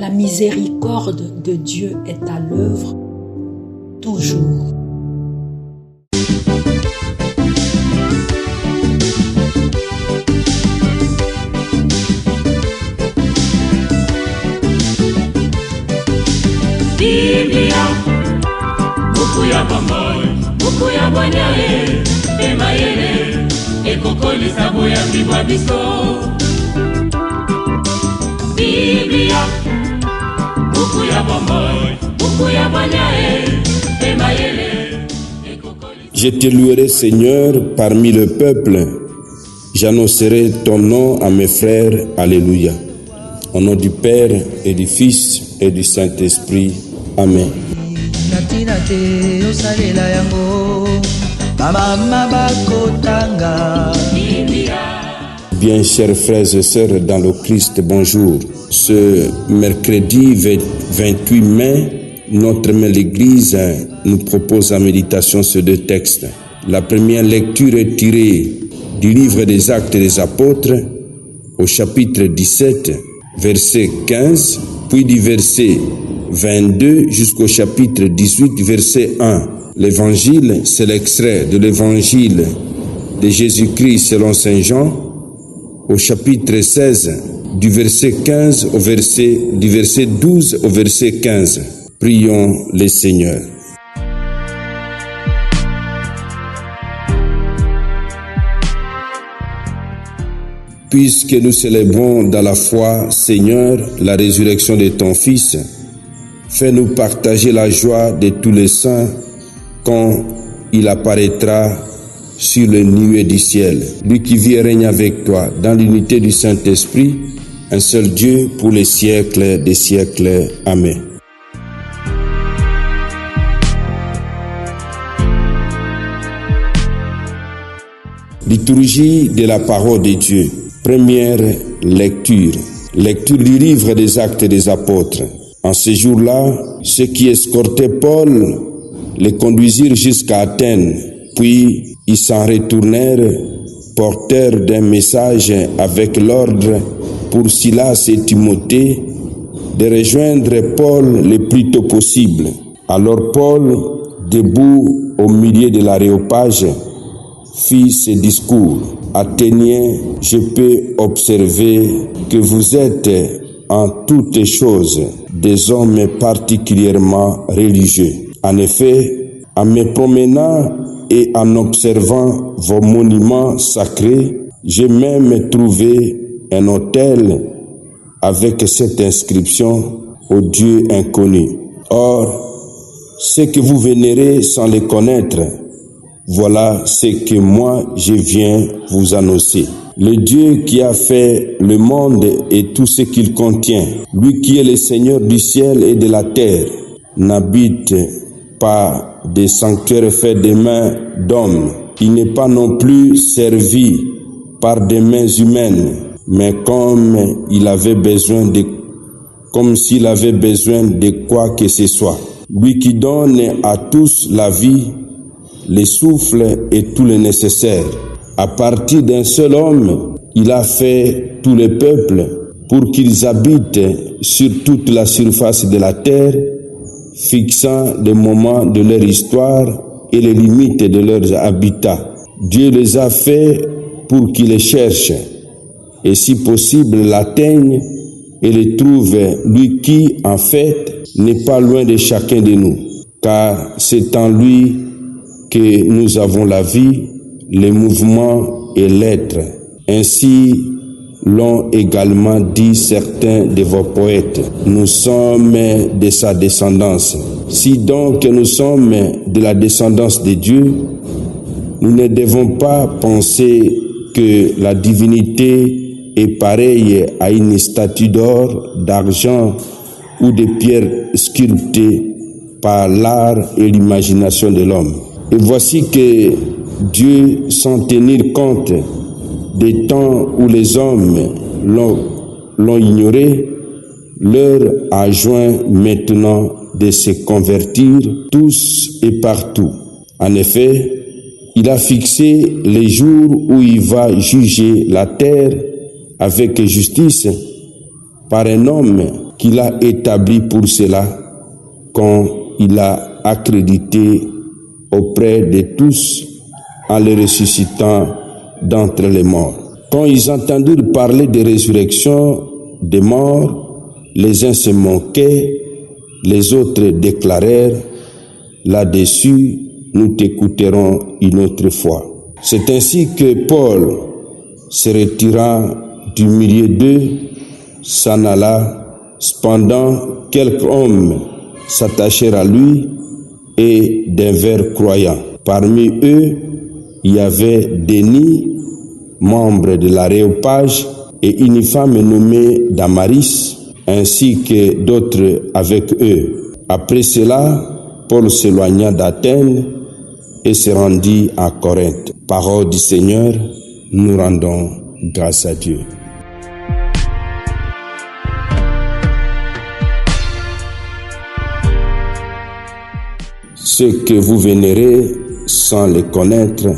La miséricorde de Dieu est à l'œuvre toujours. Biblia, buku ya bomoi, buku ya bonyae, emayele, ekokolisa boya bibwa biso. Biblia, buku ya bomoi, buku ya bonyae, emayele, ekokolisa. Je te louerai, Seigneur, parmi le peuple. J'annoncerai ton nom à mes frères. Alléluia. Au nom du Père et du Fils et du Saint-Esprit. Amen. Bien, chers frères et sœurs dans le Christ, bonjour. Ce mercredi 28 mai, notre mère l'Église nous propose la méditation sur deux textes. La première lecture est tirée du livre des Actes des Apôtres au chapitre 17, verset 15, puis du verset 22 jusqu'au chapitre 18, verset 1. L'évangile, c'est l'extrait de l'évangile de Jésus-Christ selon Saint Jean, au chapitre 16, du verset 12 au verset 15. Prions le Seigneur. Puisque nous célébrons dans la foi, Seigneur, la résurrection de ton Fils, fais-nous partager la joie de tous les saints quand il apparaîtra sur les nuées du ciel. Lui qui vit et règne avec toi dans l'unité du Saint-Esprit, un seul Dieu pour les siècles des siècles. Amen. Liturgie de la parole de Dieu. Première lecture. Lecture du livre des Actes des Apôtres. En ce jour-là, ceux qui escortaient Paul les conduisirent jusqu'à Athènes, puis ils s'en retournèrent, porteurs d'un message avec l'ordre pour Silas et Timothée de rejoindre Paul le plus tôt possible. Alors Paul, debout au milieu de l'aréopage, fit ce discours. Athéniens, je peux observer que vous êtes en toutes choses des hommes particulièrement religieux. En effet, en me promenant et en observant vos monuments sacrés, j'ai même trouvé un autel avec cette inscription au Dieu inconnu. Or, ce que vous vénérez sans les connaître, voilà ce que moi je viens vous annoncer. Le Dieu qui a fait le monde et tout ce qu'il contient, lui qui est le Seigneur du ciel et de la terre, n'habite pas des sanctuaires faits des mains d'hommes. Il n'est pas non plus servi par des mains humaines, mais comme s'il avait besoin de quoi que ce soit. Lui qui donne à tous la vie, le souffle et tout le nécessaire. À partir d'un seul homme, il a fait tous les peuples pour qu'ils habitent sur toute la surface de la terre, fixant les moments de leur histoire et les limites de leurs habitats. Dieu les a fait pour qu'ils les cherchent et si possible l'atteignent et les trouvent, lui qui, en fait, n'est pas loin de chacun de nous, car c'est en lui que nous avons la vie, le mouvement et l'être. Ainsi l'ont également dit certains de vos poètes. Nous sommes de sa descendance. Si donc nous sommes de la descendance de Dieu, nous ne devons pas penser que la divinité est pareille à une statue d'or, d'argent ou de pierre sculptée par l'art et l'imagination de l'homme. Et voici que Dieu, sans tenir compte des temps où les hommes l'ont ignoré, leur a joint maintenant de se convertir tous et partout. En effet, il a fixé les jours où il va juger la terre avec justice par un homme qu'il a établi pour cela quand il a accrédité auprès de tous en les ressuscitant d'entre les morts. Quand ils entendirent parler de résurrection des morts, les uns se moquaient, les autres déclarèrent, là-dessus, nous t'écouterons une autre fois. C'est ainsi que Paul, se retirant du milieu d'eux, s'en alla. Cependant, quelques hommes s'attachèrent à lui et devinrent croyants. Parmi eux, il y avait Denis, membre de l'Aréopage, et une femme nommée Damaris, ainsi que d'autres avec eux. Après cela, Paul s'éloigna d'Athènes et se rendit à Corinthe. Parole du Seigneur, nous rendons grâce à Dieu. Ceux que vous vénérez sans les connaître,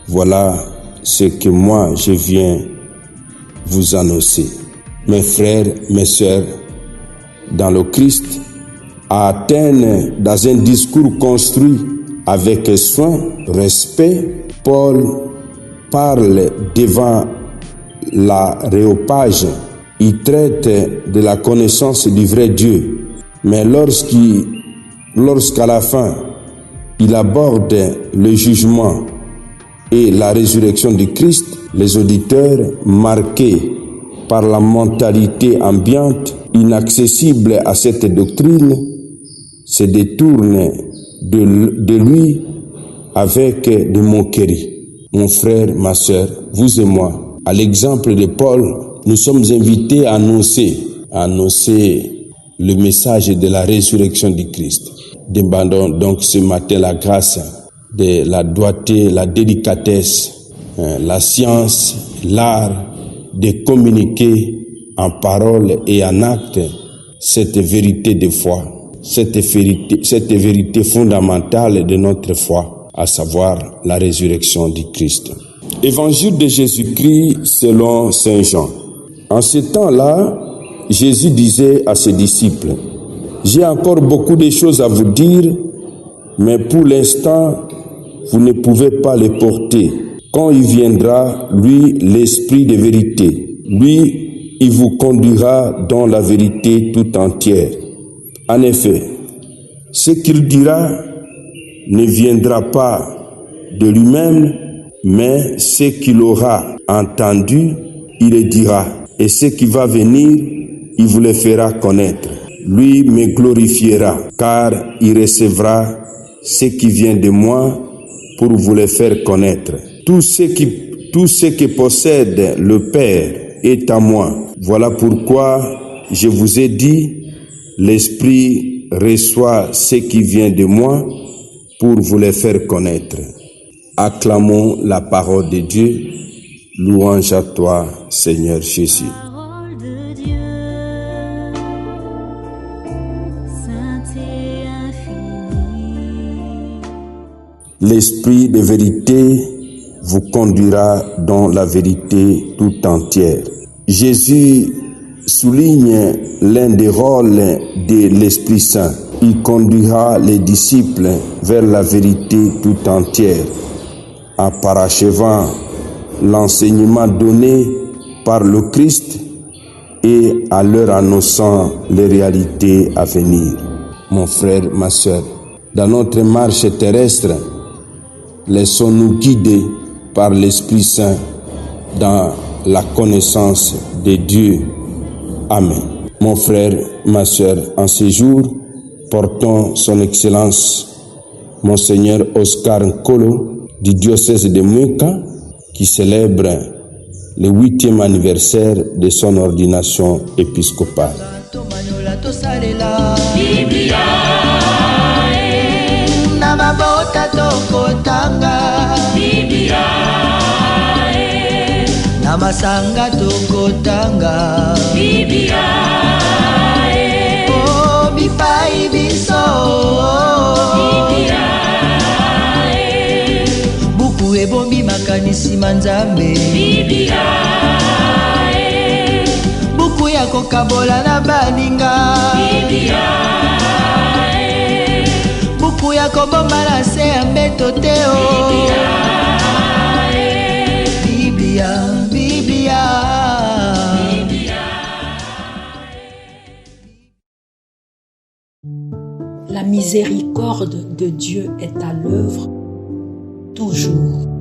voilà ce que moi je viens vous annoncer. Mes frères, mes sœurs, dans le Christ, à Athènes, dans un discours construit avec soin, respect, Paul parle devant l'Aréopage. Il traite de la connaissance du vrai Dieu. Mais lorsqu'à la fin, il aborde le jugement et la résurrection du Christ, les auditeurs, marqués par la mentalité ambiante, inaccessible à cette doctrine, se détournent de lui avec des moqueries. Mon frère, ma sœur, vous et moi, à l'exemple de Paul, nous sommes invités à annoncer le message de la résurrection du Christ. Demandons donc ce matin la grâce de la doigté, la délicatesse, la science, l'art de communiquer en parole et en acte cette vérité de foi, cette vérité fondamentale de notre foi, à savoir la résurrection du Christ. Évangile de Jésus-Christ selon Saint Jean. En ce temps-là, Jésus disait à ses disciples, « J'ai encore beaucoup de choses à vous dire, mais pour l'instant, vous ne pouvez pas les porter. Quand il viendra, lui, l'Esprit de vérité, lui, il vous conduira dans la vérité tout entière. En effet, ce qu'il dira ne viendra pas de lui-même, mais ce qu'il aura entendu, il le dira. Et ce qui va venir, il vous le fera connaître. Lui me glorifiera, car il recevra ce qui vient de moi pour vous le faire connaître. Tout ce que possède le Père est à moi. Voilà pourquoi je vous ai dit, l'Esprit reçoit ce qui vient de moi pour vous le faire connaître. Acclamons la parole de Dieu. Louange à toi, Seigneur Jésus. L'Esprit de vérité vous conduira dans la vérité tout entière. Jésus souligne l'un des rôles de l'Esprit Saint. Il conduira les disciples vers la vérité tout entière, en parachevant l'enseignement donné par le Christ et à leur annonçant les réalités à venir. Mon frère, ma sœur, dans notre marche terrestre, laissons-nous guider par l'Esprit Saint dans la connaissance de Dieu. Amen. Mon frère, ma sœur, en ce jour, portons son Excellence, Monseigneur Oscar Nkolo, du diocèse de Mweka, qui célèbre le 8e anniversaire de son ordination épiscopale. Namasanga tokotanga Biblia oh bipai biso Biblia buku ebombi makanisi manzambe Biblia buku ya kokabola na baninga ekobomba na se ya mbeto te o. Biblia, Biblia. La miséricorde de Dieu est à l'œuvre toujours.